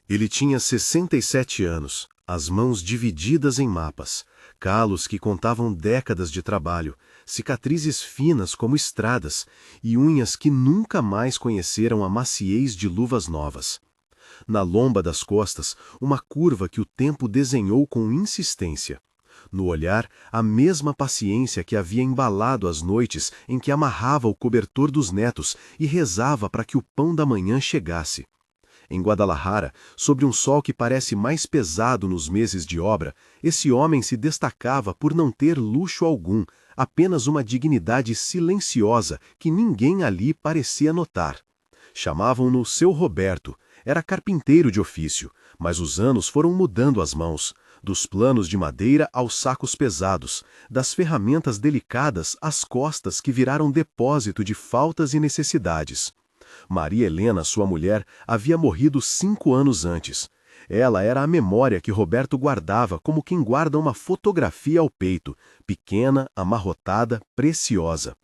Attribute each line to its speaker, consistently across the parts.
Speaker 1: Ele tinha 67 anos, as mãos divididas em mapas, calos que contavam décadas de trabalho, cicatrizes finas como estradas e unhas que nunca mais conheceram a maciez de luvas novas. Na lomba das costas, uma curva que o tempo desenhou com insistência. No olhar, a mesma paciência que havia embalado as noites em que amarrava o cobertor dos netos e rezava para que o pão da manhã chegasse. Em Guadalajara, sobre um sol que parece mais pesado nos meses de obra, esse homem se destacava por não ter luxo algum, apenas uma dignidade silenciosa que ninguém ali parecia notar. Chamavam-no Seu Roberto, era carpinteiro de ofício, mas os anos foram mudando as mãos, dos planos de madeira aos sacos pesados, das ferramentas delicadas às costas que viraram depósito de faltas e necessidades. Maria Helena, sua mulher, havia morrido 5 anos antes. Ela era a memória que Roberto guardava como quem guarda uma fotografia ao peito, pequena, amarrotada, preciosa.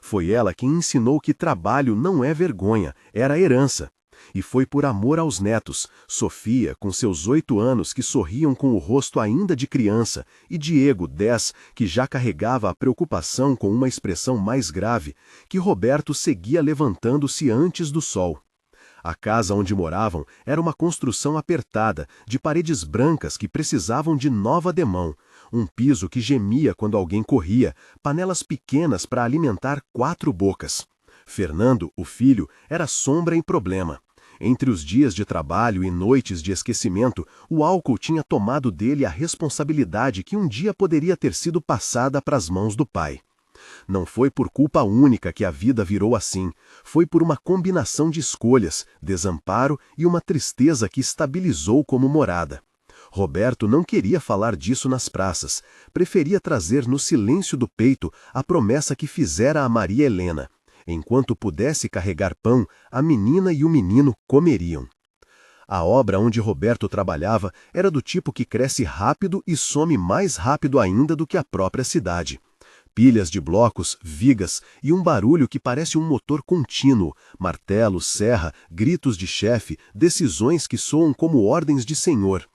Speaker 1: Foi ela quem ensinou que trabalho não é vergonha, era herança. E foi por amor aos netos, Sofia, com seus 8 anos, que sorriam com o rosto ainda de criança, e Diego, 10, que já carregava a preocupação com uma expressão mais grave, que Roberto seguia levantando-se antes do sol. A casa onde moravam era uma construção apertada, de paredes brancas que precisavam de nova demão, um piso que gemia quando alguém corria, panelas pequenas para alimentar 4 bocas. Fernando, o filho, era sombra e problema. Entre os dias de trabalho e noites de esquecimento, o álcool tinha tomado dele a responsabilidade que um dia poderia ter sido passada para as mãos do pai. Não foi por culpa única que a vida virou assim, foi por uma combinação de escolhas, desamparo e uma tristeza que estabilizou como morada. Roberto não queria falar disso nas praças, preferia trazer no silêncio do peito a promessa que fizera a Maria Helena. Enquanto pudesse carregar pão, a menina e o menino comeriam. A obra onde Roberto trabalhava era do tipo que cresce rápido e some mais rápido ainda do que a própria cidade. Pilhas de blocos, vigas e um barulho que parece um motor contínuo, martelo, serra, gritos de chefe, decisões que soam como ordens de senhor.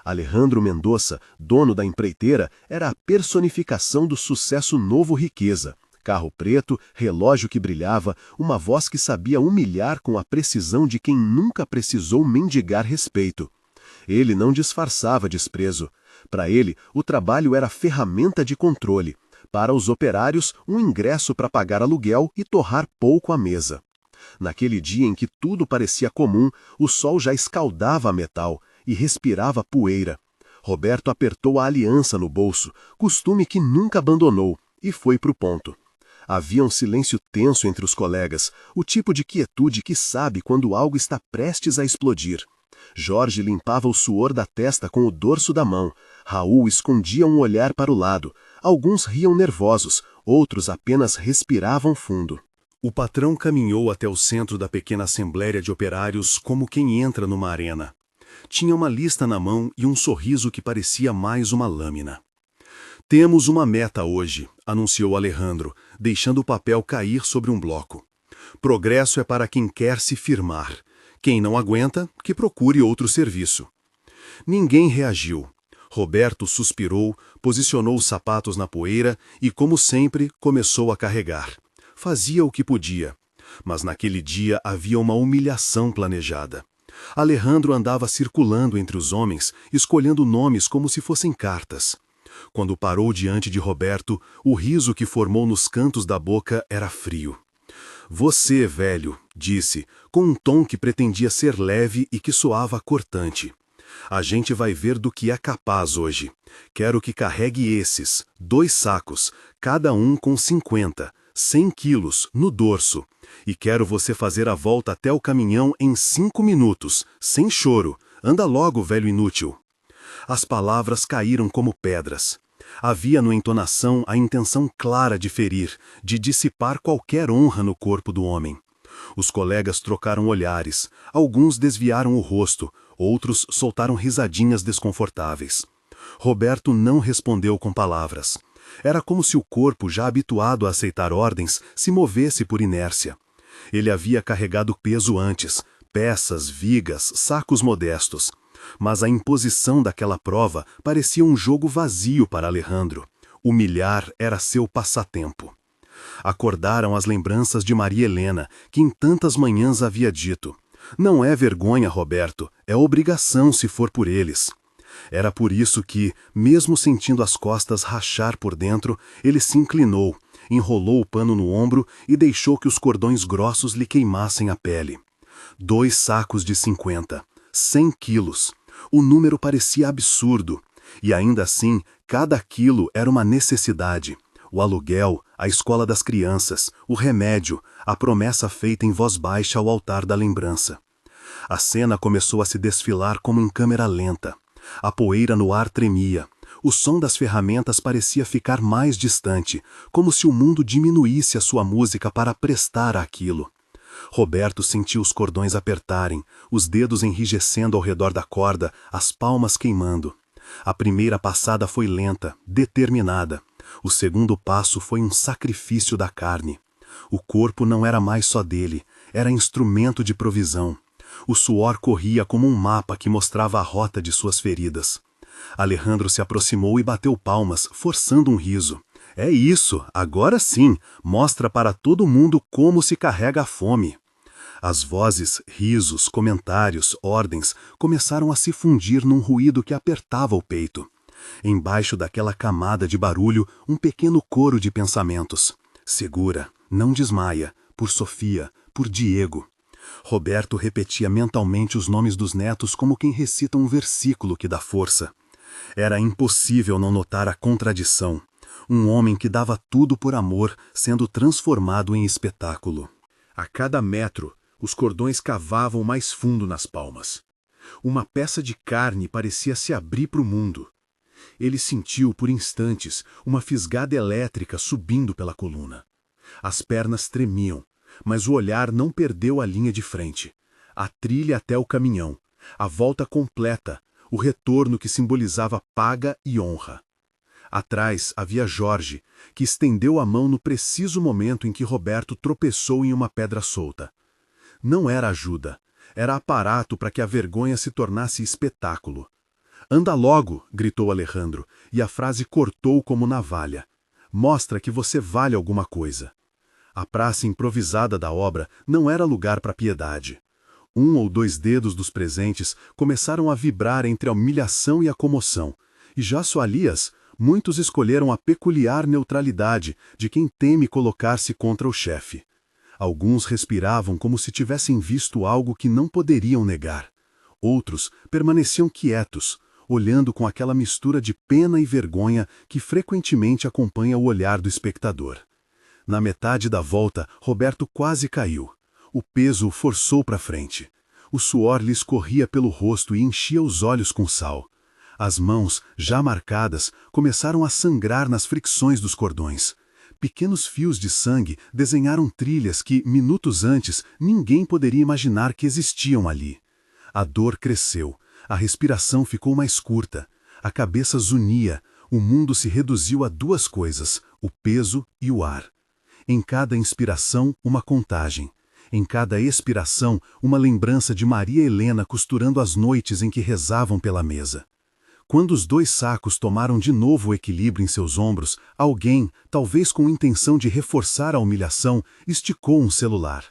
Speaker 1: Alejandro Mendonça, dono da empreiteira, era a personificação do sucesso Novo Riqueza. Carro preto, relógio que brilhava, uma voz que sabia humilhar com a precisão de quem nunca precisou mendigar respeito. Ele não disfarçava desprezo. Para ele, o trabalho era ferramenta de controle. Para os operários, um ingresso para pagar aluguel e torrar pouco à mesa. Naquele dia em que tudo parecia comum, o sol já escaldava a metal e respirava poeira. Roberto apertou a aliança no bolso, costume que nunca abandonou, e foi para o ponto. Havia um silêncio tenso entre os colegas, o tipo de quietude que sabe quando algo está prestes a explodir. Jorge limpava o suor da testa com o dorso da mão. Raul escondia um olhar para o lado. Alguns riam nervosos, outros apenas respiravam fundo. O patrão caminhou até o centro da pequena assembleia de operários como quem entra numa arena. Tinha uma lista na mão e um sorriso que parecia mais uma lâmina. Temos uma meta hoje, anunciou Alejandro, deixando o papel cair sobre um bloco. Progresso é para quem quer se firmar. Quem não aguenta, que procure outro serviço. Ninguém reagiu. Roberto suspirou, posicionou os sapatos na poeira e, como sempre, começou a carregar. Fazia o que podia. Mas naquele dia havia uma humilhação planejada. Alejandro andava circulando entre os homens, escolhendo nomes como se fossem cartas. Quando parou diante de Roberto, o riso que formou nos cantos da boca era frio. Você, velho, disse, com um tom que pretendia ser leve e que soava cortante. A gente vai ver do que é capaz hoje. Quero que carregue esses, 2 sacos, cada um com 50, 100 quilos, no dorso. E quero você fazer a volta até o caminhão em 5 minutos, sem choro. Anda logo, velho inútil. As palavras caíram como pedras. Havia na entonação a intenção clara de ferir, de dissipar qualquer honra no corpo do homem. Os colegas trocaram olhares, alguns desviaram o rosto, outros soltaram risadinhas desconfortáveis. Roberto não respondeu com palavras. Era como se o corpo, já habituado a aceitar ordens, se movesse por inércia. Ele havia carregado peso antes, peças, vigas, sacos modestos. Mas a imposição daquela prova parecia um jogo vazio para Alejandro. Humilhar era seu passatempo. Acordaram as lembranças de Maria Helena, que em tantas manhãs havia dito: "Não é vergonha, Roberto, é obrigação se for por eles." Era por isso que, mesmo sentindo as costas rachar por dentro, ele se inclinou, enrolou o pano no ombro e deixou que os cordões grossos lhe queimassem a pele. 2 sacos de 50, 100 quilos. O número parecia absurdo. E ainda assim, cada quilo era uma necessidade. O aluguel, a escola das crianças, o remédio, a promessa feita em voz baixa ao altar da lembrança. A cena começou a se desfilar como em câmera lenta. A poeira no ar tremia. O som das ferramentas parecia ficar mais distante, como se o mundo diminuísse a sua música para prestar àquilo. Roberto sentiu os cordões apertarem, os dedos enrijecendo ao redor da corda, as palmas queimando. A primeira passada foi lenta, determinada. O segundo passo foi um sacrifício da carne. O corpo não era mais só dele, era instrumento de provisão. O suor corria como um mapa que mostrava a rota de suas feridas. Alejandro se aproximou e bateu palmas, forçando um riso. "É isso, agora sim, mostra para todo mundo como se carrega a fome." As vozes, risos, comentários, ordens começaram a se fundir num ruído que apertava o peito. Embaixo daquela camada de barulho, um pequeno coro de pensamentos. "Segura, não desmaia, por Sofia, por Diego." Roberto repetia mentalmente os nomes dos netos como quem recita um versículo que dá força. Era impossível não notar a contradição. Um homem que dava tudo por amor, sendo transformado em espetáculo. A cada metro, os cordões cavavam mais fundo nas palmas. Uma peça de carne parecia se abrir para o mundo. Ele sentiu, por instantes, uma fisgada elétrica subindo pela coluna. As pernas tremiam, mas o olhar não perdeu a linha de frente. A trilha até o caminhão, a volta completa, o retorno que simbolizava paga e honra. Atrás havia Jorge, que estendeu a mão no preciso momento em que Roberto tropeçou em uma pedra solta. Não era ajuda, era aparato para que a vergonha se tornasse espetáculo. "Anda logo!" gritou Alejandro, e a frase cortou como navalha. "Mostra que você vale alguma coisa." A praça improvisada da obra não era lugar para piedade. 1 ou 2 dedos dos presentes começaram a vibrar entre a humilhação e a comoção, e já soalhias, muitos escolheram a peculiar neutralidade de quem teme colocar-se contra o chefe. Alguns respiravam como se tivessem visto algo que não poderiam negar. Outros permaneciam quietos, olhando com aquela mistura de pena e vergonha que frequentemente acompanha o olhar do espectador. Na metade da volta, Roberto quase caiu. O peso o forçou para frente. O suor lhe escorria pelo rosto e enchia os olhos com sal. As mãos, já marcadas, começaram a sangrar nas fricções dos cordões. Pequenos fios de sangue desenharam trilhas que, minutos antes, ninguém poderia imaginar que existiam ali. A dor cresceu, a respiração ficou mais curta, a cabeça zunia, o mundo se reduziu a 2 coisas, o peso e o ar. Em cada inspiração, uma contagem. Em cada expiração, uma lembrança de Maria Helena costurando as noites em que rezavam pela mesa. Quando os 2 sacos tomaram de novo o equilíbrio em seus ombros, alguém, talvez com intenção de reforçar a humilhação, esticou um celular.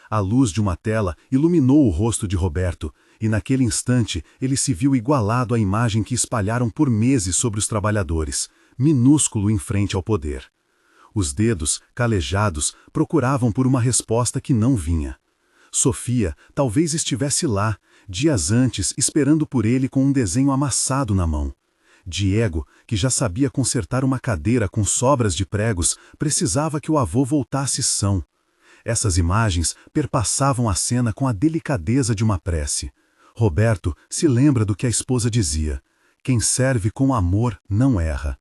Speaker 1: A luz de uma tela iluminou o rosto de Roberto, e naquele instante ele se viu igualado à imagem que espalharam por meses sobre os trabalhadores, minúsculo em frente ao poder. Os dedos, calejados, procuravam por uma resposta que não vinha. Sofia talvez estivesse lá, dias antes, esperando por ele com um desenho amassado na mão. Diego, que já sabia consertar uma cadeira com sobras de pregos, precisava que o avô voltasse são. Essas imagens perpassavam a cena com a delicadeza de uma prece. Roberto se lembra do que a esposa dizia: "Quem serve com amor não erra."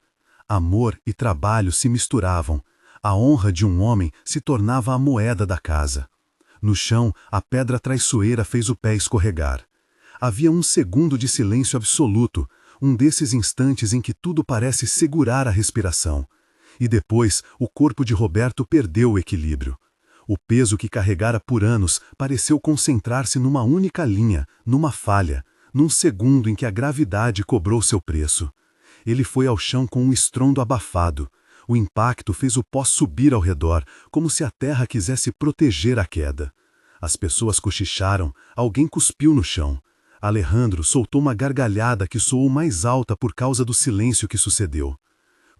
Speaker 1: Amor e trabalho se misturavam. A honra de um homem se tornava a moeda da casa. No chão, a pedra traiçoeira fez o pé escorregar. Havia um segundo de silêncio absoluto, um desses instantes em que tudo parece segurar a respiração. E depois, o corpo de Roberto perdeu o equilíbrio.
Speaker 2: O peso que carregara por anos pareceu concentrar-se numa única linha, numa falha, num segundo em que a gravidade cobrou seu preço. Ele foi ao chão com um estrondo abafado. O impacto fez o pó subir ao redor, como se a terra quisesse proteger a queda. As pessoas cochicharam, alguém cuspiu no chão. Alejandro soltou uma gargalhada que soou mais alta por causa do silêncio que sucedeu.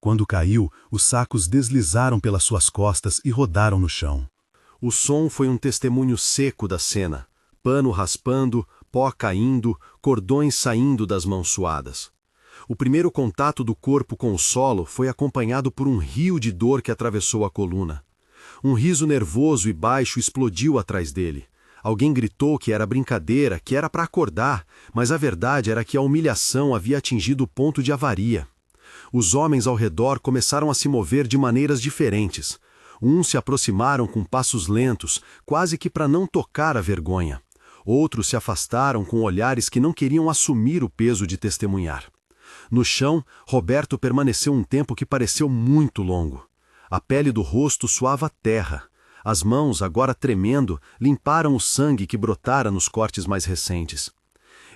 Speaker 2: Quando caiu, os sacos deslizaram pelas suas costas e rodaram no chão.
Speaker 1: O som foi um testemunho seco da cena. Pano raspando, pó caindo, cordões saindo das mãos suadas. O primeiro contato do corpo com o solo foi acompanhado por um rio de dor que atravessou a coluna. Um riso nervoso e baixo explodiu atrás dele. Alguém gritou que era brincadeira, que era para acordar, mas a verdade era que a humilhação havia atingido o ponto de avaria. Os homens ao redor começaram a se mover de maneiras diferentes. Uns se aproximaram com passos lentos, quase que para não tocar a vergonha. Outros se afastaram com olhares que não queriam assumir o peso de testemunhar. No chão, Roberto permaneceu um tempo que pareceu muito longo. A pele do rosto suava terra. As mãos, agora tremendo, limparam o sangue que brotara nos cortes mais recentes.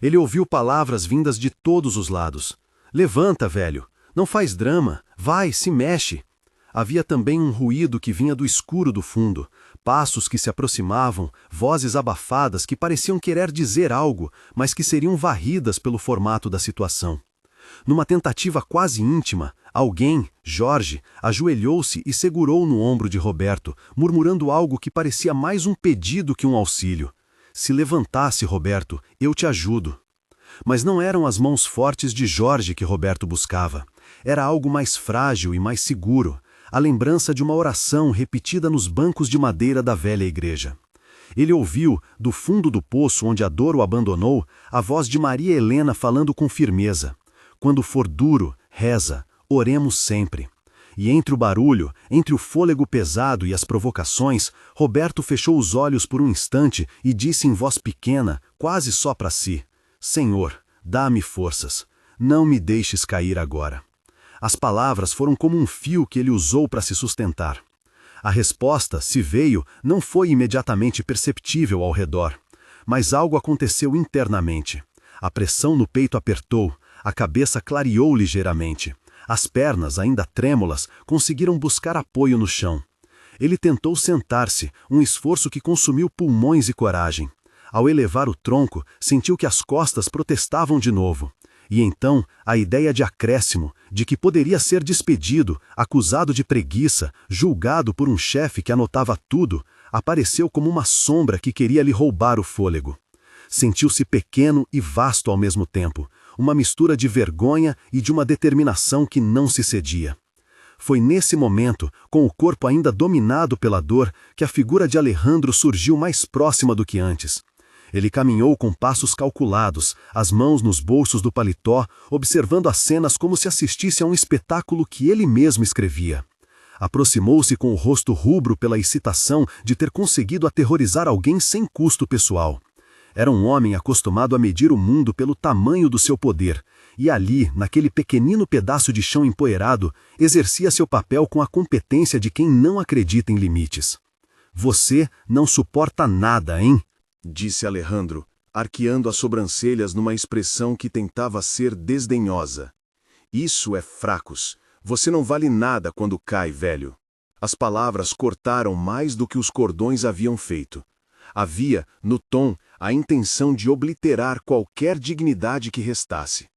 Speaker 1: Ele ouviu palavras vindas de todos os lados. "Levanta, velho! Não faz drama! Vai, se mexe!" Havia também um ruído que vinha do escuro do fundo, passos que se aproximavam, vozes abafadas que pareciam querer dizer algo, mas que seriam varridas pelo formato da situação. Numa tentativa quase íntima, alguém, Jorge, ajoelhou-se e segurou no ombro de Roberto, murmurando algo que parecia mais um pedido que um auxílio. "Se levantasse, Roberto, eu te ajudo." Mas não eram as mãos fortes de Jorge que Roberto buscava. Era algo mais frágil e mais seguro, a lembrança de uma oração repetida nos bancos de madeira da velha igreja. Ele ouviu, do fundo do poço onde a dor o abandonou, a voz de Maria Helena falando com firmeza. "Quando for duro, reza, oremos sempre." E entre o barulho, entre o fôlego pesado e as provocações, Roberto fechou os olhos por um instante e disse em voz pequena, quase só para si: "Senhor, dá-me forças. Não me deixes cair agora." As palavras foram como um fio que ele usou para se sustentar. A resposta, se veio, não foi imediatamente perceptível ao redor. Mas algo aconteceu internamente. A pressão no peito apertou, a cabeça clareou ligeiramente. As pernas, ainda trêmulas, conseguiram buscar apoio no chão. Ele tentou sentar-se, um esforço que consumiu pulmões e coragem. Ao elevar o tronco, sentiu que as costas protestavam de novo. E então, a ideia de acréscimo, de que poderia ser despedido, acusado de preguiça, julgado por um chefe que anotava tudo, apareceu como uma sombra que queria lhe roubar o fôlego. Sentiu-se pequeno e vasto ao mesmo tempo, uma mistura de vergonha e de uma determinação que não se cedia. Foi nesse momento, com o corpo ainda dominado pela dor, que a figura de Alejandro surgiu mais próxima do que antes. Ele caminhou com passos calculados, as mãos nos bolsos do paletó, observando as cenas como se assistisse a um espetáculo que ele mesmo escrevia. Aproximou-se com o rosto rubro pela excitação de ter conseguido aterrorizar alguém sem custo pessoal. Era um homem acostumado a medir o mundo pelo tamanho do seu poder, e ali, naquele pequenino pedaço de chão empoeirado, exercia seu papel com a competência de quem não acredita em limites. "Você não suporta nada, hein?" disse Alejandro, arqueando as sobrancelhas numa expressão que tentava ser desdenhosa. "Isso é fracos. Você não vale nada quando cai, velho." As palavras cortaram mais do que os cordões haviam feito. Havia, no tom, a intenção de obliterar qualquer dignidade que restasse.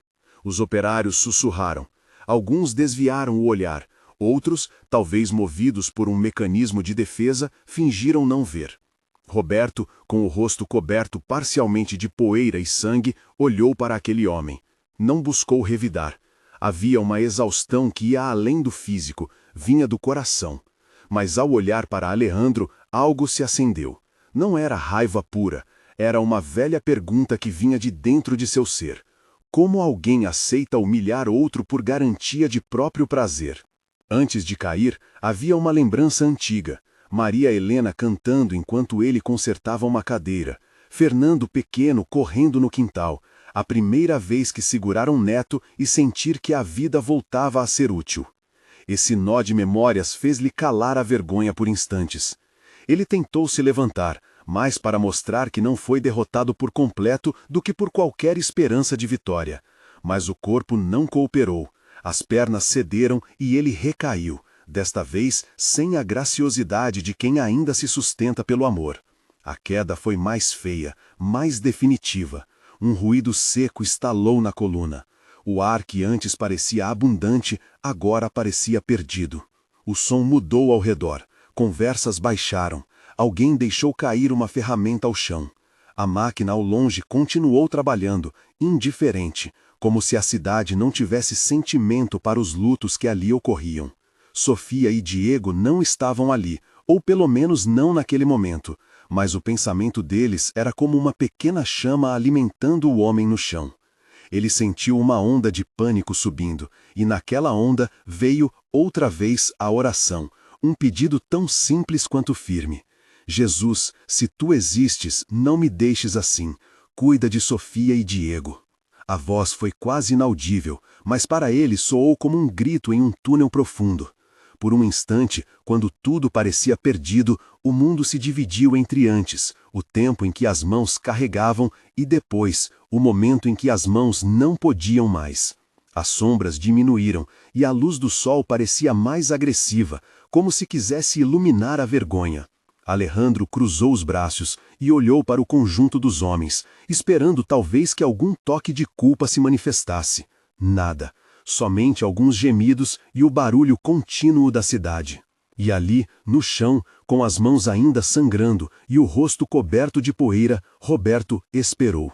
Speaker 1: Os operários sussurraram. Alguns desviaram o olhar. Outros, talvez movidos por um mecanismo de defesa, fingiram não ver. Roberto, com o rosto coberto parcialmente de poeira e sangue, olhou para aquele homem. Não buscou revidar. Havia uma exaustão que ia além do físico, vinha do coração. Mas ao olhar para Alejandro, algo se acendeu. Não era raiva pura, era uma velha pergunta que vinha de dentro de seu ser. Como alguém aceita humilhar outro por garantia de próprio prazer? Antes de cair, havia uma lembrança antiga. Maria Helena cantando enquanto ele consertava uma cadeira. Fernando pequeno correndo no quintal. A primeira vez que segurar um neto e sentir que a vida voltava a ser útil. Esse nó de memórias fez-lhe calar a vergonha por instantes. Ele tentou se levantar, mais para mostrar que não foi derrotado por completo do que por qualquer esperança de vitória. Mas o corpo não cooperou. As pernas cederam e ele recaiu, desta vez sem a graciosidade de quem ainda se sustenta pelo amor. A queda foi mais feia, mais definitiva. Um ruído seco estalou na coluna. O ar que antes parecia abundante, agora parecia perdido. O som mudou ao redor. Conversas baixaram. Alguém deixou cair uma ferramenta ao chão. A máquina ao longe continuou trabalhando, indiferente, como se a cidade não tivesse sentimento para os lutos que ali ocorriam. Sofia e Diego não estavam ali, ou pelo menos não naquele momento, mas o pensamento deles era como uma pequena chama alimentando o homem no chão. Ele sentiu uma onda de pânico subindo, e naquela onda veio, outra vez, a oração, um pedido tão simples quanto firme. Jesus, se tu existes, não me deixes assim. Cuida de Sofia e Diego. A voz foi quase inaudível, mas para ele soou como um grito em um túnel profundo. Por um instante, quando tudo parecia perdido, o mundo se dividiu entre antes, o tempo em que as mãos carregavam, e depois, o momento em que as mãos não podiam mais. As sombras diminuíram, e a luz do sol parecia mais agressiva, como se quisesse iluminar a vergonha. Alejandro cruzou os braços e olhou para o conjunto dos homens, esperando talvez que algum toque de culpa se manifestasse. Nada. Somente alguns gemidos e o barulho contínuo da cidade. E ali, no chão, com as mãos ainda sangrando e o rosto coberto de poeira, Roberto esperou.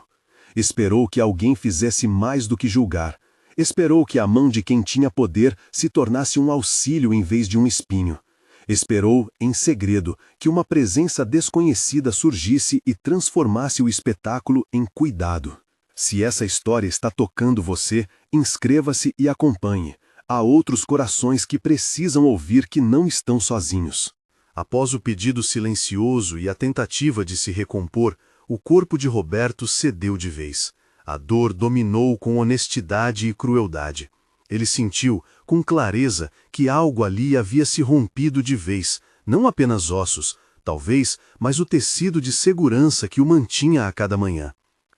Speaker 1: Esperou que alguém fizesse mais do que julgar. Esperou que a mão de quem tinha poder se tornasse um auxílio em vez de um espinho. Esperou, em segredo, que uma presença desconhecida surgisse e transformasse o espetáculo em cuidado. Se essa história está tocando você, inscreva-se e acompanhe. Há outros corações que precisam ouvir que não estão sozinhos. Após o pedido silencioso e a tentativa de se recompor, o corpo de Roberto cedeu de vez. A dor dominou com honestidade e crueldade. Ele sentiu, com clareza, que algo ali havia se rompido de vez, não apenas ossos, talvez, mas o tecido de segurança que o mantinha a cada manhã.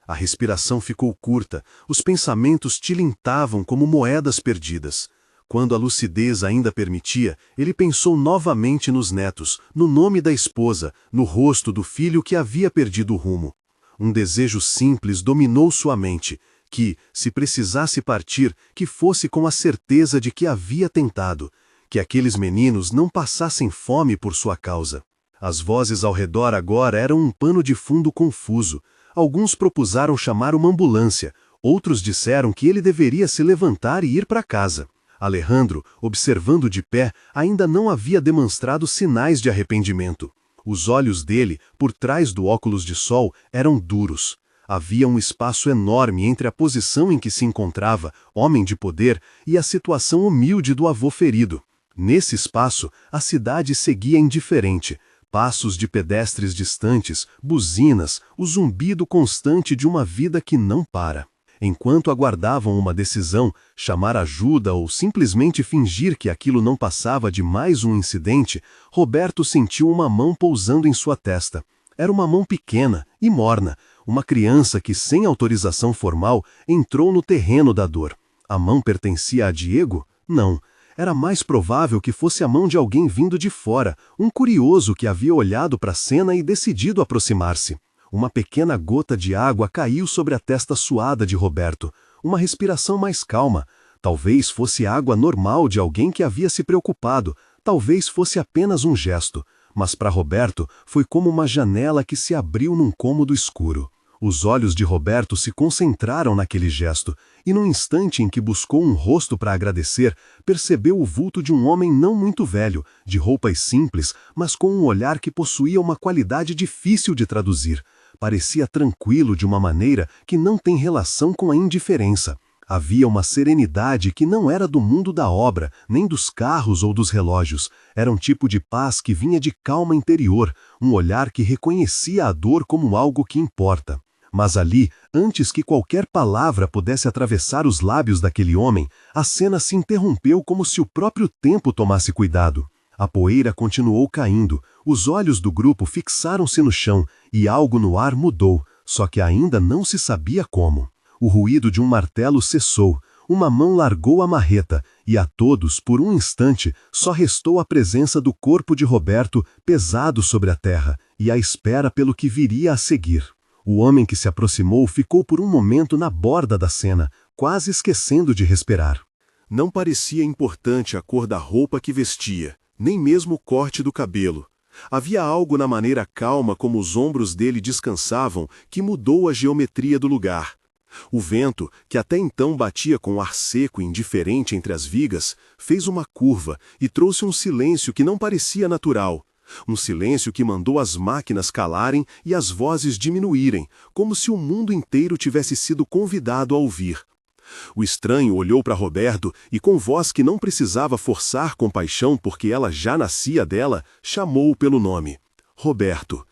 Speaker 1: A respiração ficou curta, os pensamentos tilintavam como moedas perdidas. Quando a lucidez ainda permitia, ele pensou novamente nos netos, no nome da esposa, no rosto do filho que havia perdido o rumo. Um desejo simples dominou sua mente, que, se precisasse partir, que fosse com a certeza de que havia tentado, que aqueles meninos não passassem fome por sua causa. As vozes ao redor agora eram um pano de fundo confuso. Alguns propuseram chamar uma ambulância, outros disseram que ele deveria se levantar e ir para casa. Alejandro, observando de pé, ainda não havia demonstrado sinais de arrependimento. Os olhos dele, por trás do óculos de sol, eram duros. Havia um espaço enorme entre a posição em que se encontrava, homem de poder, e a situação humilde do avô ferido. Nesse espaço, a cidade seguia indiferente. Passos de pedestres distantes, buzinas, o zumbido constante de uma vida que não para. Enquanto aguardavam uma decisão, chamar ajuda ou simplesmente fingir que aquilo não passava de mais um incidente, Roberto sentiu uma mão pousando em sua testa. Era uma mão pequena e morna, uma criança que, sem autorização formal, entrou no terreno da dor. A mão pertencia a Diego? Não. Era mais provável que fosse a mão de alguém vindo de fora, um curioso que havia olhado para a cena e decidido aproximar-se. Uma pequena gota de água caiu sobre a testa suada de Roberto. Uma respiração mais calma. Talvez fosse água normal de alguém que havia se preocupado. Talvez fosse apenas um gesto. Mas para Roberto foi como uma janela que se abriu num cômodo escuro. Os olhos de Roberto se concentraram naquele gesto, e num instante em que buscou um rosto para agradecer, percebeu o vulto de um homem não muito velho, de roupas simples, mas com um olhar que possuía uma qualidade difícil de traduzir. Parecia tranquilo de uma maneira que não tem relação com a indiferença. Havia uma serenidade que não era do mundo da obra, nem dos carros ou dos relógios. Era um tipo de paz que vinha de calma interior, um olhar que reconhecia a dor como algo que importa. Mas ali, antes que qualquer palavra pudesse atravessar os lábios daquele homem, a cena se interrompeu como se o próprio tempo tomasse cuidado. A poeira continuou caindo,
Speaker 2: Os olhos do grupo fixaram-se no chão e algo no ar mudou, só que ainda não se sabia como. O ruído de um martelo cessou, uma mão largou a marreta e a todos, por um instante, só restou a presença do corpo de Roberto pesado sobre a terra e a espera pelo que viria a seguir. O homem que se aproximou ficou por um momento na borda da cena, quase esquecendo de respirar.
Speaker 1: Não parecia importante a cor da roupa que vestia, nem mesmo o corte do cabelo. Havia algo na maneira calma como os ombros dele descansavam que mudou a geometria do lugar. O vento, que até então batia com ar seco e indiferente entre as vigas, fez uma curva e trouxe um silêncio que não parecia natural. Um silêncio que mandou as máquinas calarem e as vozes diminuírem, como se o mundo inteiro tivesse sido convidado a ouvir. O estranho olhou para Roberto e, com voz que não precisava forçar compaixão porque ela já nascia dela, chamou-o pelo nome. Roberto.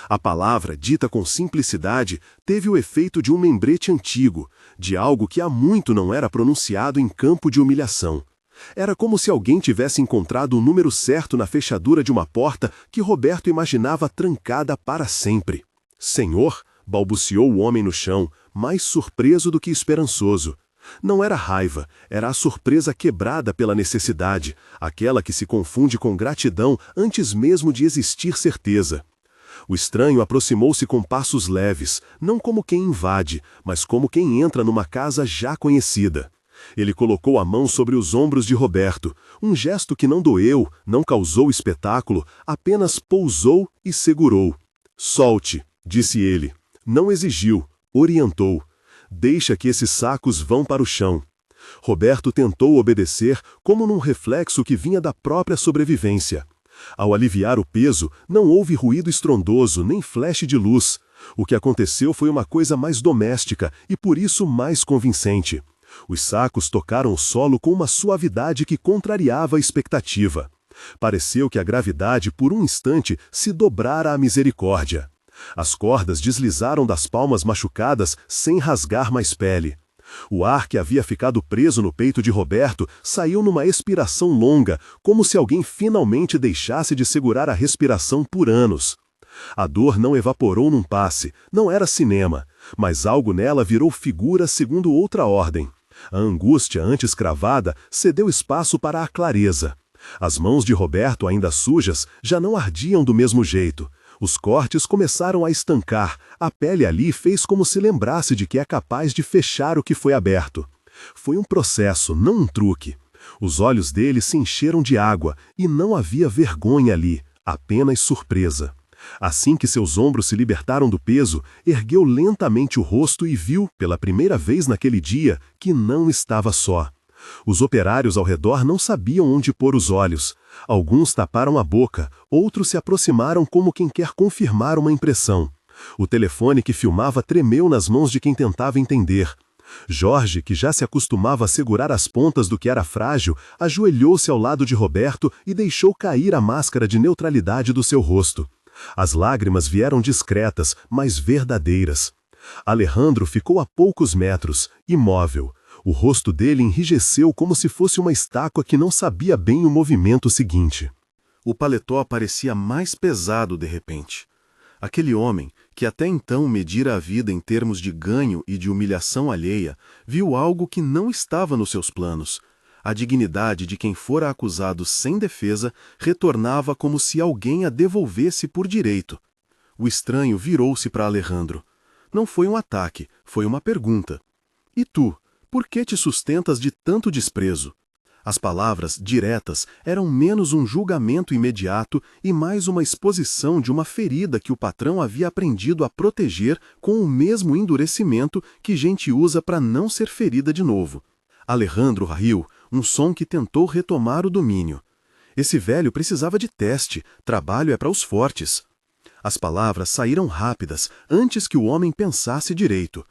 Speaker 1: A palavra, dita com simplicidade, teve o efeito de um membrete antigo, de algo que há muito não era pronunciado em campo de humilhação. Era como se alguém tivesse encontrado o número certo na fechadura de uma porta que Roberto imaginava trancada para sempre. Senhor, balbuciou o homem no chão, mais surpreso do que esperançoso. Não era raiva, era a surpresa quebrada pela necessidade, aquela que se confunde com gratidão antes mesmo de existir certeza. O estranho aproximou-se com passos leves, não como quem invade, mas como quem entra numa casa já conhecida. Ele colocou a mão sobre os ombros de Roberto, um gesto que não doeu, não causou espetáculo, apenas pousou e segurou. Solte, disse ele. Não exigiu, orientou. Deixa que esses sacos vão para o chão. Roberto tentou obedecer como num reflexo que vinha da própria sobrevivência. Ao aliviar o peso, não houve ruído estrondoso nem flash de luz. O que aconteceu foi uma coisa mais doméstica e por isso mais convincente. Os sacos tocaram o solo com uma suavidade que contrariava a expectativa. Pareceu que a gravidade, por um instante, se dobrara à misericórdia. As cordas deslizaram das palmas machucadas sem rasgar mais pele. O ar que havia ficado preso no peito de Roberto saiu numa expiração longa, como se alguém finalmente deixasse de segurar a respiração por anos. A dor não evaporou num passe, não era cinema, mas algo nela virou figura segundo outra ordem. A angústia antes cravada cedeu espaço para a clareza. As mãos de Roberto, ainda sujas, já não ardiam do mesmo jeito. Os cortes começaram a estancar, a pele ali fez como se lembrasse de que é capaz de fechar o que foi aberto. Foi um processo, não um truque. Os olhos dele se encheram de água e não havia vergonha ali, apenas surpresa. Assim que seus ombros se libertaram do peso, ergueu lentamente o rosto e viu, pela primeira vez naquele dia, que não estava só. Os operários ao redor não sabiam onde pôr os olhos. Alguns taparam a boca, outros se aproximaram como quem quer confirmar uma impressão. O telefone que filmava tremeu nas mãos de quem tentava entender. Jorge, que já se acostumava a segurar as pontas do que era frágil, ajoelhou-se ao lado de Roberto e deixou cair a máscara de neutralidade do seu rosto. As lágrimas vieram discretas, mas verdadeiras. Alejandro ficou a poucos metros, imóvel. O rosto dele enrijeceu como se fosse uma estátua que não sabia bem o movimento seguinte. O paletó parecia mais pesado de repente. Aquele homem, que até então medira a vida em termos de ganho e de humilhação alheia, viu algo que não estava nos seus planos. A dignidade de quem fora acusado sem defesa retornava como se alguém a devolvesse por direito. O estranho virou-se para Alejandro. Não foi um ataque, foi uma pergunta. E tu? Por que te sustentas de tanto desprezo? As palavras, diretas, eram menos um julgamento imediato e mais uma exposição de uma ferida que o patrão havia aprendido a proteger com o mesmo endurecimento que gente usa para não ser ferida de novo. Alejandro riu, um som que tentou retomar o domínio. Esse velho precisava de teste, trabalho é para os fortes. As palavras saíram rápidas, antes que o homem pensasse direito.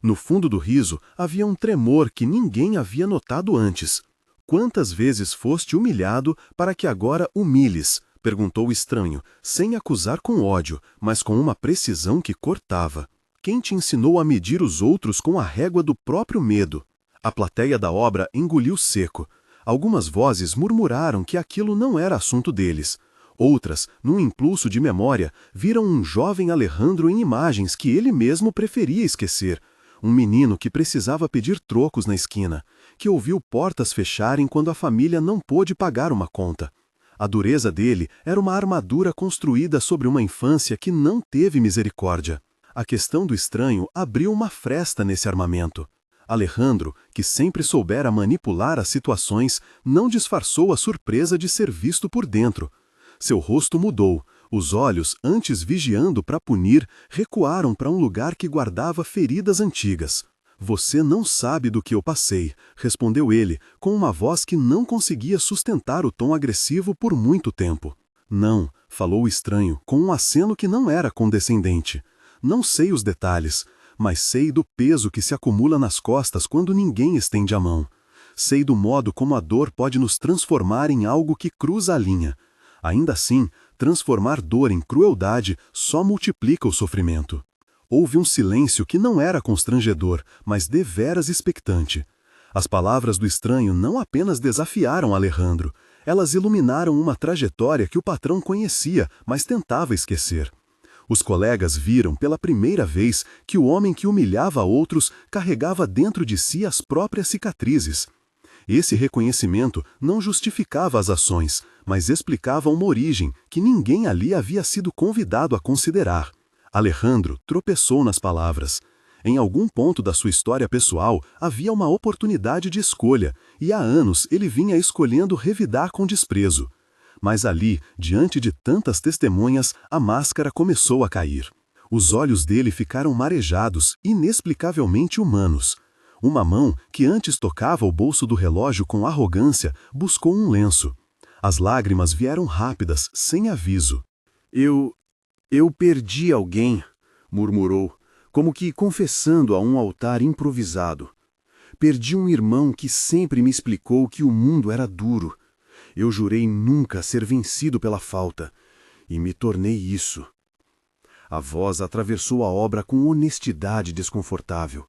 Speaker 1: No fundo do riso havia um tremor que ninguém havia notado antes. Quantas vezes foste humilhado para que agora humilhes? Perguntou o estranho, sem acusar com ódio, mas com uma precisão que cortava. Quem te ensinou a medir os outros com a régua do próprio medo? A plateia da obra engoliu seco. Algumas vozes murmuraram que aquilo não era assunto deles. Outras, num impulso de memória, viram um jovem Alejandro em imagens que ele mesmo preferia esquecer. Um menino que precisava pedir trocos na esquina, que ouviu portas fecharem quando a família não pôde pagar uma conta. A dureza dele era uma armadura construída sobre uma infância que não teve misericórdia. A questão do estranho abriu uma fresta nesse armamento. Alejandro, que sempre soubera manipular as situações, não disfarçou a surpresa de ser visto por dentro. Seu rosto mudou. Os olhos, antes vigiando para punir, recuaram para um lugar que guardava feridas antigas. "Você não sabe do que eu passei", respondeu ele, com uma voz que não conseguia sustentar o tom agressivo por muito tempo. "Não", falou o estranho, com um aceno que não era condescendente. "Não sei os detalhes, mas sei do peso que se acumula nas costas quando ninguém estende a mão. Sei do modo como a dor pode nos transformar em algo que cruza a linha. Ainda assim, transformar dor em crueldade só multiplica o sofrimento." Houve um silêncio que não era constrangedor, mas deveras expectante. As palavras do estranho não apenas desafiaram Alejandro, elas iluminaram uma trajetória que o patrão conhecia, mas tentava esquecer. Os colegas viram pela primeira vez que o homem que humilhava outros carregava dentro de si as próprias cicatrizes. Esse reconhecimento não justificava as ações, mas explicava uma origem que ninguém ali havia sido convidado a considerar. Alejandro tropeçou nas palavras. Em algum ponto da sua história pessoal havia uma oportunidade de escolha, e há anos ele vinha escolhendo revidar com desprezo. Mas ali, diante de tantas testemunhas, a máscara começou a cair. Os olhos dele ficaram marejados, inexplicavelmente humanos. Uma mão, que antes tocava o bolso do relógio com arrogância, buscou um lenço. As lágrimas vieram rápidas, sem aviso. Eu perdi alguém", murmurou, como que confessando a um altar improvisado. "Perdi um irmão que sempre me explicou que o mundo era duro. Eu jurei nunca ser vencido pela falta, e me tornei isso." A voz atravessou a obra com honestidade desconfortável.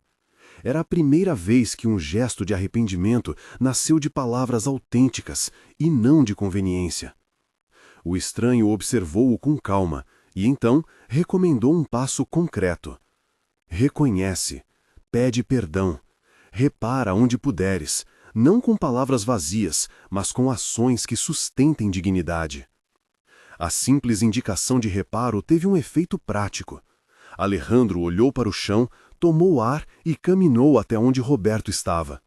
Speaker 1: Era a primeira vez que um gesto de arrependimento nasceu de palavras autênticas e não de conveniência. O estranho observou-o com calma e então recomendou um passo concreto. "Reconhece, pede perdão, repara onde puderes, não com palavras vazias, mas com ações que sustentem dignidade." A simples indicação de reparo teve um efeito prático. Alejandro olhou para o chão, tomou ar e caminhou até onde Roberto estava.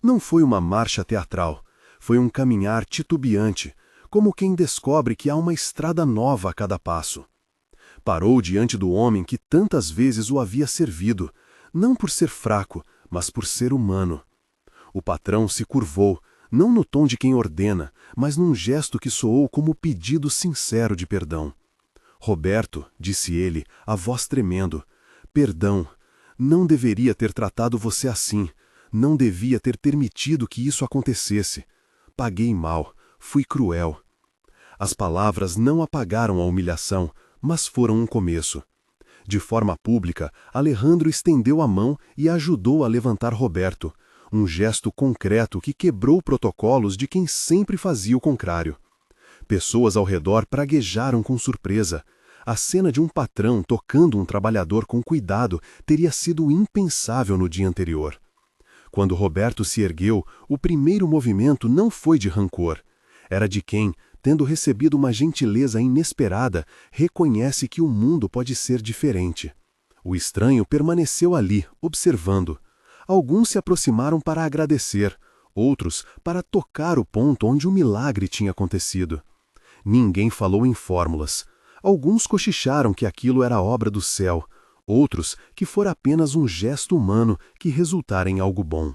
Speaker 1: Não foi uma marcha teatral, foi um caminhar titubeante, como quem descobre que há uma estrada nova a cada passo. Parou diante do homem que tantas vezes o havia servido, não por ser fraco, mas por ser humano. O patrão se curvou, não no tom de quem ordena, mas num gesto que soou como pedido sincero de perdão. "Roberto", disse ele, a voz tremendo, "perdão, não deveria ter tratado você assim, não devia ter permitido que isso acontecesse. Paguei mal, fui cruel." As palavras não apagaram a humilhação, mas foram um começo. De forma pública, Alejandro estendeu a mão e ajudou a levantar Roberto, um gesto concreto que quebrou protocolos de quem sempre fazia o contrário. Pessoas ao redor praguejaram com surpresa. A cena de um patrão tocando um trabalhador com cuidado teria sido impensável no dia anterior. Quando Roberto se ergueu, o primeiro movimento não foi de rancor. Era de quem, tendo recebido uma gentileza inesperada, reconhece que o mundo pode ser diferente. O estranho permaneceu ali, observando. Alguns se aproximaram para agradecer, outros para tocar o ponto onde o milagre tinha acontecido. Ninguém falou em fórmulas. Alguns cochicharam que aquilo era obra do céu, outros que fora apenas um gesto humano que resultara em algo bom.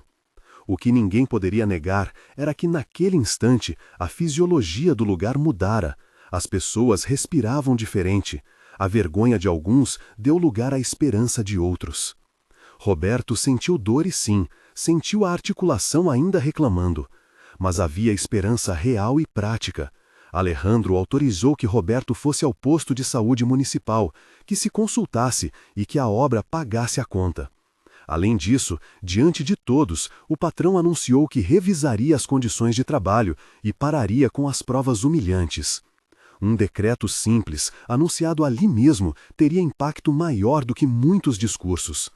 Speaker 1: O que ninguém poderia negar era que naquele instante a fisiologia do lugar mudara, as pessoas respiravam diferente, a vergonha de alguns deu lugar à esperança de outros. Roberto sentiu dor e sim, sentiu a articulação ainda reclamando, mas havia esperança real e prática. Alejandro autorizou que Roberto fosse ao posto de saúde municipal, que se consultasse e que a obra pagasse a conta. Além disso, diante de todos, o patrão anunciou que revisaria as condições de trabalho e pararia com as provas humilhantes.
Speaker 2: Um decreto simples, anunciado ali mesmo, teria impacto maior do que muitos discursos.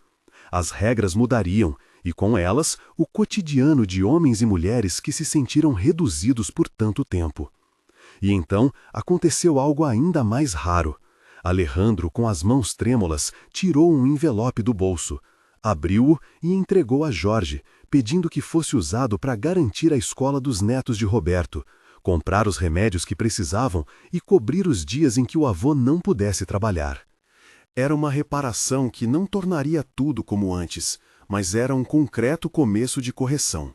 Speaker 2: As regras mudariam, e com elas, o cotidiano de homens e mulheres que se sentiram reduzidos por tanto tempo. E então aconteceu algo ainda mais raro. Alejandro, com as mãos trêmulas, tirou um envelope do bolso, abriu-o e entregou a Jorge, pedindo que fosse usado para garantir a escola dos netos de Roberto, comprar os remédios que precisavam e cobrir os dias em que o avô não pudesse trabalhar. Era uma reparação que não tornaria tudo como antes, mas era um concreto começo de correção.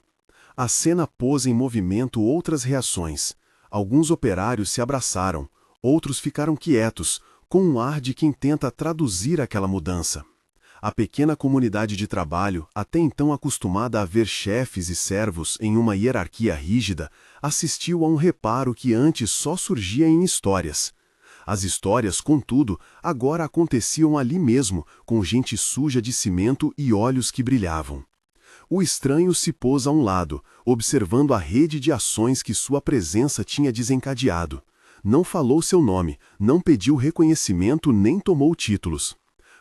Speaker 2: A cena pôs em movimento outras reações. Alguns operários se abraçaram, outros ficaram quietos, com um ar de quem tenta traduzir aquela mudança. A pequena comunidade de trabalho, até então acostumada a ver chefes e servos em uma hierarquia rígida, assistiu a um reparo que antes só surgia em histórias. As histórias, contudo, agora aconteciam ali mesmo, com gente suja de cimento e olhos que brilhavam. O estranho se pôs a um lado, observando a rede de ações que sua presença tinha desencadeado. Não falou seu nome, não pediu reconhecimento nem tomou títulos.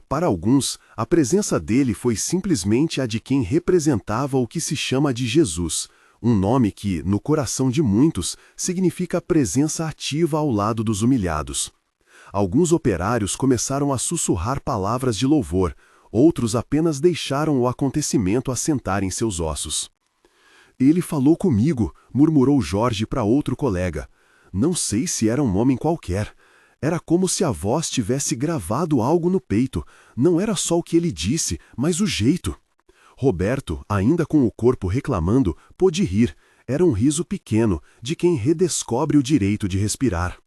Speaker 2: Para alguns, a presença dele foi simplesmente a de quem representava o que se chama de Jesus, um nome que, no coração de muitos, significa presença ativa ao lado dos humilhados. Alguns operários começaram a sussurrar palavras de louvor, outros apenas deixaram o acontecimento assentar em seus ossos. "Ele falou comigo", murmurou Jorge para outro colega. "Não sei se era um homem qualquer. Era como se a voz tivesse gravado algo no peito. Não era só o que ele disse, mas o jeito." Roberto, ainda com o corpo reclamando, pôde rir. Era um riso pequeno, de quem redescobre o direito de respirar.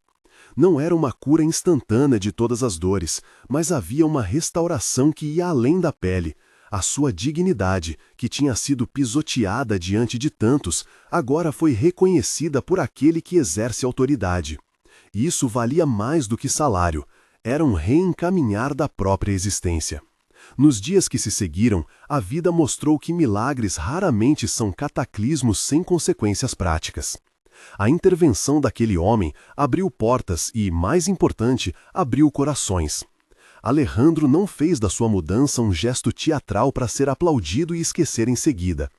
Speaker 2: Não era uma cura instantânea de todas as dores, mas havia uma restauração que ia além da pele. A sua dignidade, que tinha sido pisoteada diante de tantos, agora foi reconhecida por aquele que exerce autoridade. Isso valia mais do que salário. Era um reencaminhar da própria existência. Nos dias que se seguiram, a vida mostrou que milagres raramente são cataclismos sem consequências práticas. A intervenção daquele homem abriu portas e, mais importante, abriu corações. Alejandro não fez da sua mudança um gesto teatral para ser aplaudido e esquecer em seguida.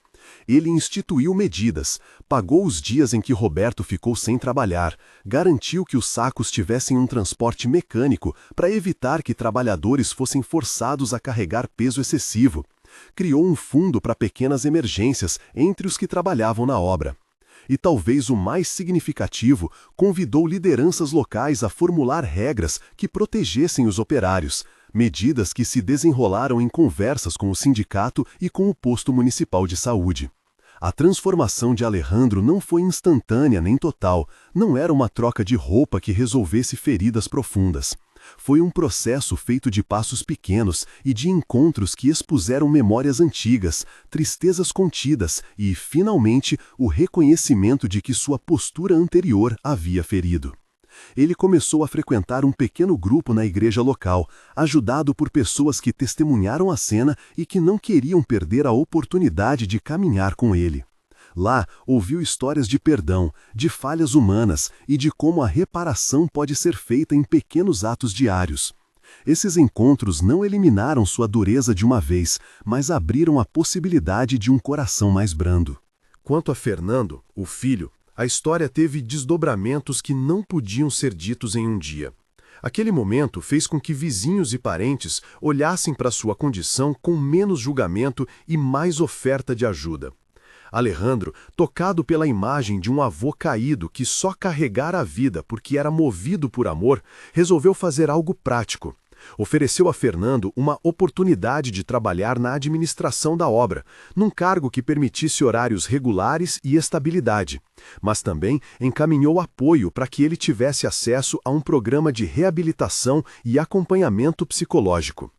Speaker 2: Ele instituiu medidas, pagou os dias em que Roberto ficou sem trabalhar, garantiu que os sacos tivessem um transporte mecânico para evitar que trabalhadores fossem forçados a carregar peso excessivo, criou um fundo para pequenas emergências entre os que trabalhavam na obra. E talvez o mais significativo, convidou lideranças locais a formular regras que protegessem os operários, medidas que se desenrolaram em conversas com o sindicato e com o posto municipal de saúde. A transformação de Alejandro não foi instantânea nem total, não era uma troca de roupa que resolvesse feridas profundas. Foi um processo feito de passos pequenos e de encontros que expuseram memórias antigas, tristezas contidas e, finalmente, o reconhecimento de que sua postura anterior havia ferido. Ele começou a frequentar um pequeno grupo na igreja local, ajudado por pessoas que testemunharam a cena e que não queriam perder a oportunidade de caminhar com ele. Lá, ouviu histórias de perdão, de falhas humanas e de como a reparação pode ser feita em pequenos atos diários. Esses encontros não eliminaram sua dureza de uma vez, mas abriram a possibilidade de um coração mais brando.
Speaker 1: Quanto a Fernando, o filho, a história teve desdobramentos que não podiam ser ditos em um dia. Aquele momento fez com que vizinhos e parentes olhassem para sua condição com menos julgamento e mais oferta de ajuda. Alejandro, tocado pela imagem de um avô caído que só carregara a vida porque era movido por amor, resolveu fazer algo prático. Ofereceu a Fernando uma oportunidade de trabalhar na administração da obra, num cargo que permitisse horários regulares e estabilidade, mas também encaminhou apoio para que ele tivesse acesso a um programa de reabilitação e acompanhamento psicológico.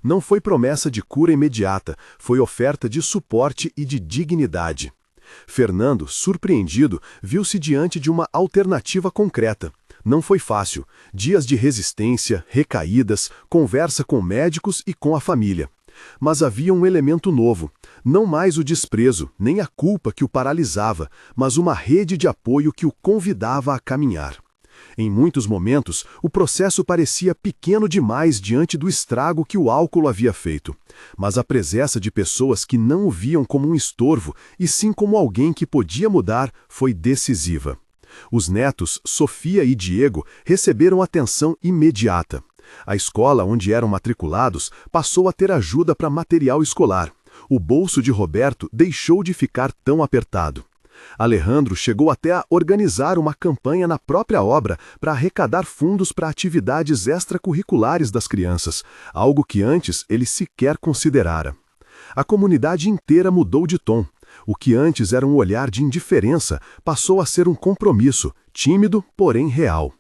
Speaker 1: Não foi promessa de cura imediata, foi oferta de suporte e de dignidade. Fernando, surpreendido, viu-se diante de uma alternativa concreta. Não foi fácil. Dias de resistência, recaídas, conversa com médicos e com a família. Mas havia um elemento novo. Não mais o desprezo, nem a culpa que o paralisava, mas uma rede de apoio que o convidava a caminhar. Em muitos momentos, o processo parecia pequeno demais diante do estrago que o álcool havia feito, mas a presença de pessoas que não o viam como um estorvo e sim como alguém que podia mudar foi decisiva. Os netos, Sofia e Diego, receberam atenção imediata. A escola onde eram matriculados passou a ter ajuda para material escolar. O bolso de Roberto deixou de ficar tão apertado. Alejandro chegou até a organizar uma campanha na própria obra para arrecadar fundos para atividades extracurriculares das crianças, algo que antes ele sequer considerara. A comunidade inteira mudou de tom. O que antes era um olhar de indiferença passou a ser um compromisso, tímido, porém real.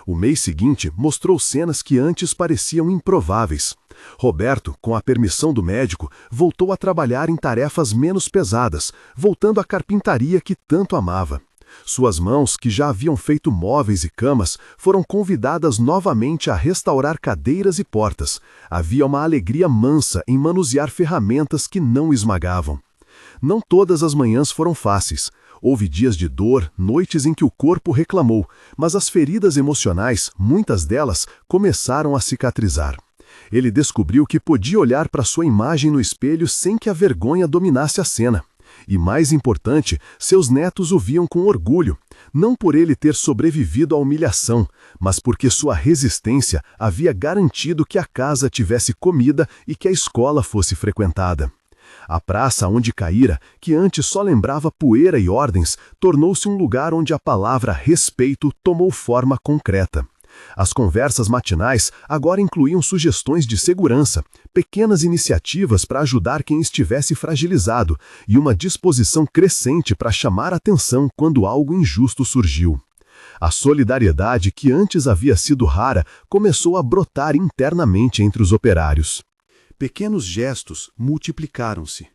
Speaker 1: O mês seguinte mostrou cenas que antes pareciam improváveis. Roberto, com a permissão do médico, voltou a trabalhar em tarefas menos pesadas, voltando à carpintaria que tanto amava. Suas mãos, que já haviam feito móveis e camas, foram convidadas novamente a restaurar cadeiras e portas. Havia uma alegria mansa em manusear ferramentas que não esmagavam. Não todas as manhãs foram fáceis. Houve dias de dor, noites em que o corpo reclamou, mas as feridas emocionais, muitas delas, começaram a cicatrizar. Ele descobriu que podia olhar para sua imagem no espelho sem que a vergonha dominasse a cena. E mais importante, seus netos o viam com orgulho, não por ele ter sobrevivido à humilhação, mas porque sua resistência havia garantido que a casa tivesse comida e que a escola fosse frequentada. A praça onde caíra, que antes só lembrava poeira e ordens, tornou-se um lugar onde a palavra respeito tomou forma concreta. As conversas matinais agora incluíam sugestões de segurança, pequenas iniciativas para ajudar quem estivesse fragilizado e uma disposição crescente para chamar atenção quando algo injusto surgiu. A solidariedade que antes havia sido rara começou a brotar internamente entre os operários. Pequenos gestos multiplicaram-se.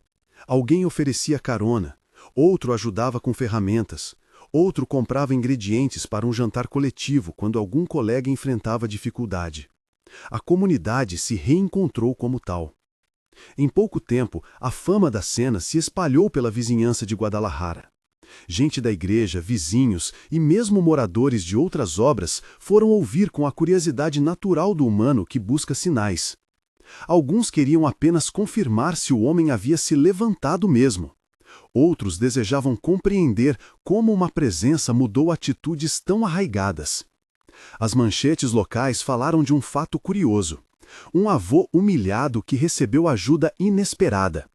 Speaker 1: Alguém oferecia carona, outro ajudava com ferramentas, outro comprava ingredientes para um jantar coletivo quando algum colega enfrentava dificuldade. A comunidade se reencontrou como tal. Em pouco tempo, a fama da cena se espalhou pela vizinhança de Guadalajara. Gente da igreja, vizinhos e mesmo moradores de outras obras foram ouvir com a curiosidade natural do humano que busca sinais. Alguns queriam apenas confirmar se o homem havia se levantado mesmo. Outros desejavam compreender como uma presença mudou atitudes tão arraigadas. As manchetes locais falaram de um fato curioso. Um avô humilhado que recebeu ajuda inesperada.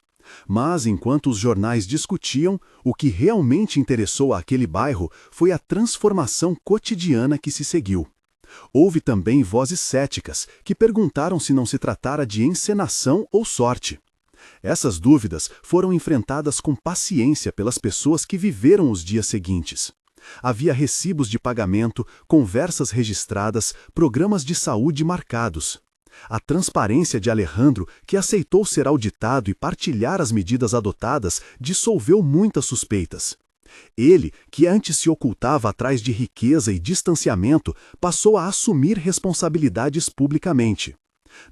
Speaker 1: Mas, enquanto os jornais discutiam, o que realmente interessou àquele bairro foi a transformação cotidiana que se seguiu. Houve também vozes céticas que perguntaram se não se tratara de encenação ou sorte. Essas dúvidas foram enfrentadas com paciência pelas pessoas que viveram os dias seguintes. Havia recibos de pagamento, conversas registradas, programas de saúde marcados. A transparência de Alejandro, que aceitou ser auditado e partilhar as medidas adotadas, dissolveu muitas suspeitas. Ele, que antes se ocultava atrás de riqueza e distanciamento, passou a assumir responsabilidades publicamente.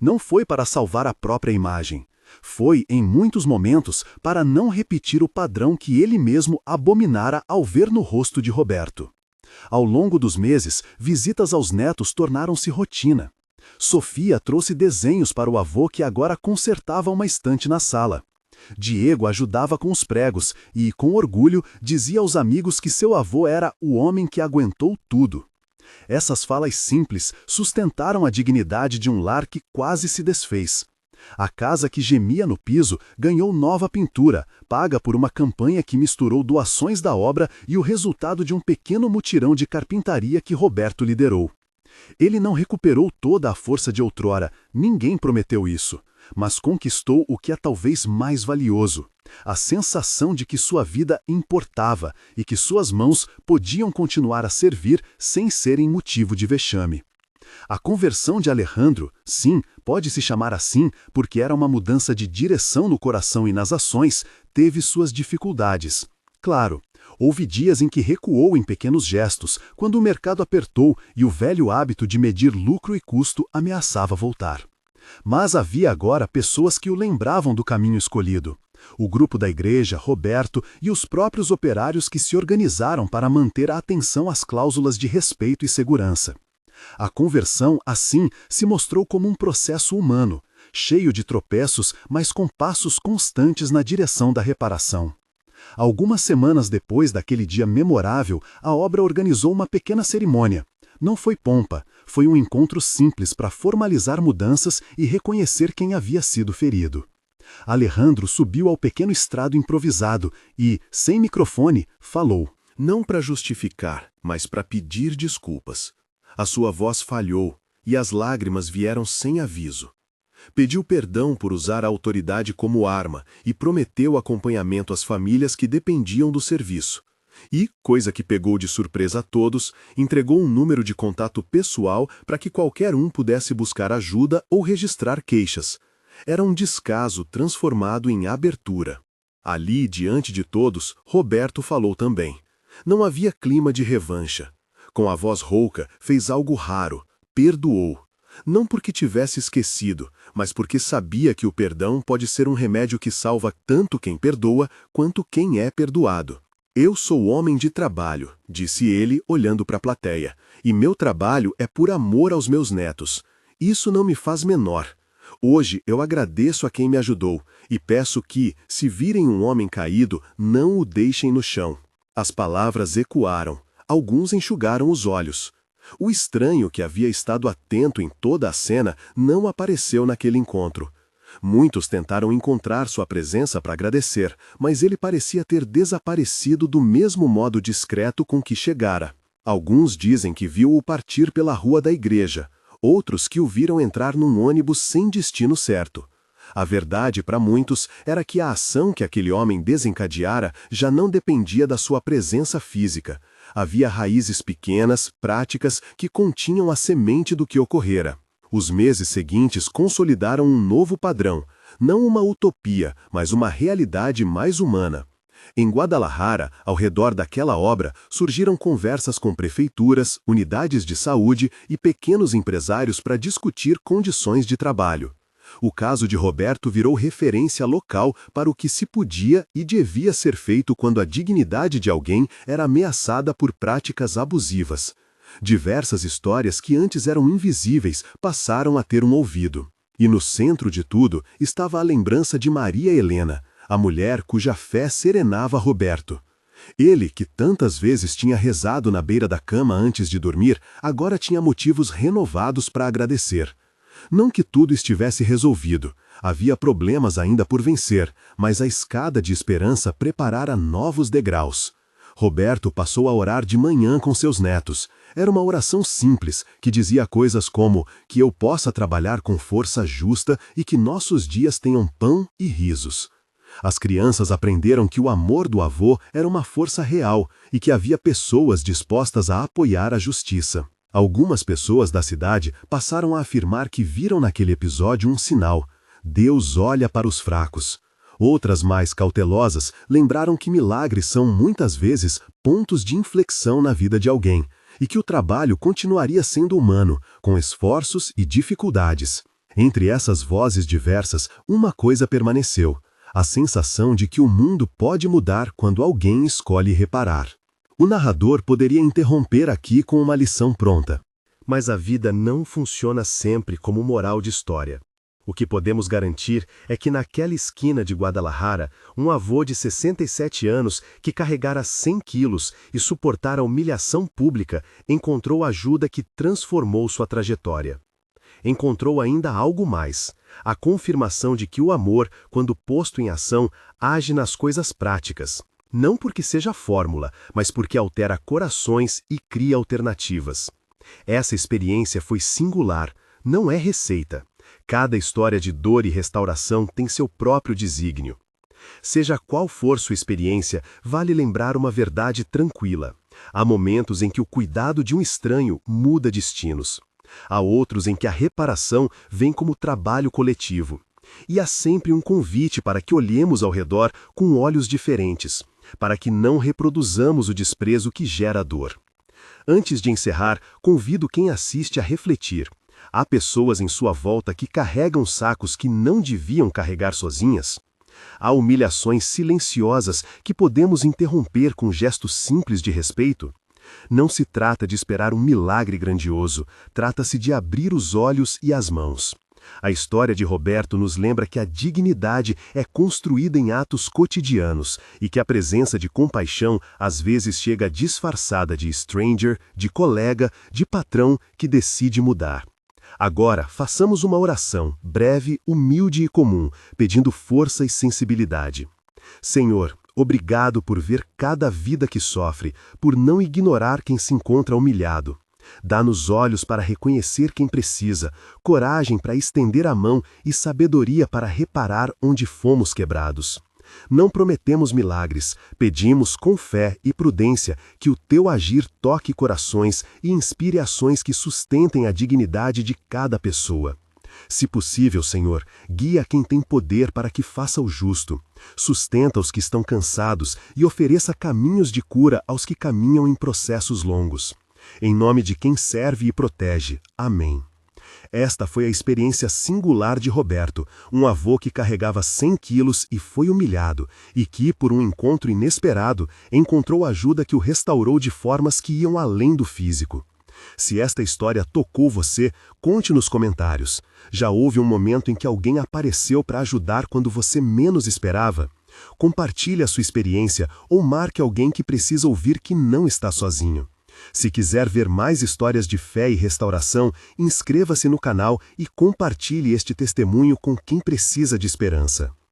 Speaker 1: Não foi para salvar a própria imagem. Foi, em muitos momentos, para não repetir o padrão que ele mesmo abominara ao ver no rosto de Roberto. Ao longo dos meses, visitas aos netos tornaram-se rotina. Sofia trouxe desenhos para o avô que agora consertava uma estante na sala. Diego ajudava com os pregos e, com orgulho, dizia aos amigos que seu avô era o homem que aguentou tudo. Essas falas simples sustentaram a dignidade de um lar que quase se desfez. A casa que gemia no piso ganhou nova pintura, paga por uma campanha que misturou doações da obra e o resultado de um pequeno mutirão de carpintaria que Roberto liderou. Ele não recuperou toda a força de outrora, ninguém prometeu isso, mas conquistou o que é talvez mais valioso, a sensação de que sua vida importava e que suas mãos podiam continuar a servir sem serem motivo de vexame. A conversão de Alejandro, sim, pode-se chamar assim porque era uma mudança de direção no coração e nas ações, teve suas dificuldades. Claro, houve dias em que recuou em pequenos gestos, quando o mercado apertou e o velho hábito de medir lucro e custo ameaçava voltar. Mas havia agora pessoas que o lembravam do caminho escolhido.
Speaker 2: O grupo da igreja, Roberto e os próprios operários que se organizaram para manter a atenção às cláusulas de respeito e segurança. A conversão, assim, se mostrou como um processo humano, cheio de tropeços, mas com passos constantes na direção da reparação. Algumas semanas depois daquele dia memorável, a obra organizou uma pequena cerimônia. Não foi pompa, foi um encontro simples para formalizar mudanças e reconhecer quem havia sido ferido. Alejandro subiu ao pequeno estrado improvisado e, sem microfone, falou.
Speaker 1: Não para justificar, mas para pedir desculpas. A sua voz falhou e as lágrimas vieram sem aviso. Pediu perdão por usar a autoridade como arma e prometeu acompanhamento às famílias que dependiam do serviço. E, coisa que pegou de surpresa a todos, entregou um número de contato pessoal para que qualquer um pudesse buscar ajuda ou registrar queixas. Era um descaso transformado em abertura. Ali, diante de todos, Roberto falou também. Não havia clima de revancha. Com a voz rouca, fez algo raro, perdoou. Não porque tivesse esquecido, mas porque sabia que o perdão pode ser um remédio que salva tanto quem perdoa quanto quem é perdoado. Eu sou homem de trabalho, disse ele, olhando para a plateia, e meu trabalho é por amor aos meus netos. Isso não me faz menor. Hoje eu agradeço a quem me ajudou e peço que, se virem um homem caído, não o deixem no chão. As palavras ecoaram. Alguns enxugaram os olhos. O estranho que havia estado atento em toda a cena não apareceu naquele encontro. Muitos tentaram encontrar sua presença para agradecer, mas ele parecia ter desaparecido do mesmo modo discreto com que chegara. Alguns dizem que viu-o partir pela rua da igreja, outros que o viram entrar num ônibus sem destino certo. A verdade para muitos era que a ação que aquele homem desencadeara já não dependia da sua presença física. Havia raízes pequenas, práticas, que continham a semente do que ocorrera. Os meses seguintes consolidaram um novo padrão, não uma utopia, mas uma realidade mais humana. Em Guadalajara, ao redor daquela obra, surgiram conversas com prefeituras, unidades de saúde e pequenos empresários para discutir condições de trabalho. O caso de Roberto virou referência local para o que se podia e devia ser feito quando a dignidade de alguém era ameaçada por práticas abusivas. Diversas histórias que antes eram invisíveis passaram a ter um ouvido. E no centro de tudo estava a lembrança de Maria Helena, a mulher cuja fé serenava Roberto. Ele, que tantas vezes tinha rezado na beira da cama antes de dormir, agora tinha motivos renovados para agradecer. Não que tudo estivesse resolvido, havia problemas ainda por vencer, mas a escada de esperança preparara novos degraus. Roberto passou a orar de manhã com seus netos. Era uma oração simples, que dizia coisas como que eu possa trabalhar com força justa e que nossos dias tenham pão e risos. As crianças aprenderam que o amor do avô era uma força real e que havia pessoas dispostas a apoiar a justiça. Algumas pessoas da cidade passaram a afirmar que viram naquele episódio um sinal. Deus olha para os fracos. Outras, mais cautelosas, lembraram que milagres são, muitas vezes, pontos de inflexão na vida de alguém, e que o trabalho continuaria sendo humano, com esforços e dificuldades. Entre essas vozes diversas, uma coisa permaneceu: a sensação de que o mundo pode mudar quando alguém escolhe reparar. O narrador poderia interromper aqui com uma lição pronta. Mas a vida não funciona sempre como moral de história. O que podemos garantir é que naquela esquina de Guadalajara, um avô de 67 anos que carregara 100 quilos e suportara a humilhação pública encontrou ajuda que transformou sua trajetória. Encontrou ainda algo mais: a confirmação de que o amor, quando posto em ação, age nas coisas práticas. Não porque seja fórmula, mas porque altera corações e cria alternativas. Essa experiência foi singular, não é receita. Cada história de dor e restauração tem seu próprio desígnio. Seja qual for sua experiência, vale lembrar uma verdade tranquila. Há momentos em que o cuidado de um estranho muda destinos. Há outros em que a reparação vem como trabalho coletivo. E há sempre um convite para que olhemos ao redor com olhos diferentes, para que não reproduzamos o desprezo que gera dor. Antes de encerrar, convido quem assiste a refletir. Há pessoas em sua volta que carregam sacos que não deviam carregar sozinhas? Há humilhações silenciosas que podemos interromper com gestos simples de respeito. Não se trata de esperar um milagre grandioso, trata-se de abrir os olhos e as mãos. A história de Roberto nos lembra que a dignidade é construída em atos cotidianos e que a presença de compaixão às vezes chega disfarçada de stranger, de colega, de patrão que decide mudar. Agora, façamos uma oração, breve, humilde e comum, pedindo força e sensibilidade. Senhor, obrigado por ver cada vida que sofre, por não ignorar quem se encontra humilhado. Dá-nos olhos para reconhecer quem precisa, coragem para estender a mão e sabedoria para reparar onde fomos quebrados. Não prometemos milagres, pedimos com fé e prudência que o teu agir toque corações e inspire ações que sustentem a dignidade de cada pessoa. Se possível, Senhor, guia quem tem poder para que faça o justo. Sustenta os que estão cansados e ofereça caminhos de cura aos que caminham em processos longos. Em nome de quem serve e protege. Amém. Esta foi a experiência singular de Roberto, um avô que carregava 100 quilos e foi humilhado, e que, por um encontro inesperado, encontrou ajuda que o restaurou de formas que iam além do físico. Se esta história tocou você, conte nos comentários. Já houve um momento em que alguém apareceu para ajudar quando você menos esperava? Compartilhe a sua experiência ou marque alguém que precisa ouvir que não está sozinho. Se quiser ver mais histórias de fé e restauração, inscreva-se no canal e compartilhe este testemunho com quem precisa de esperança.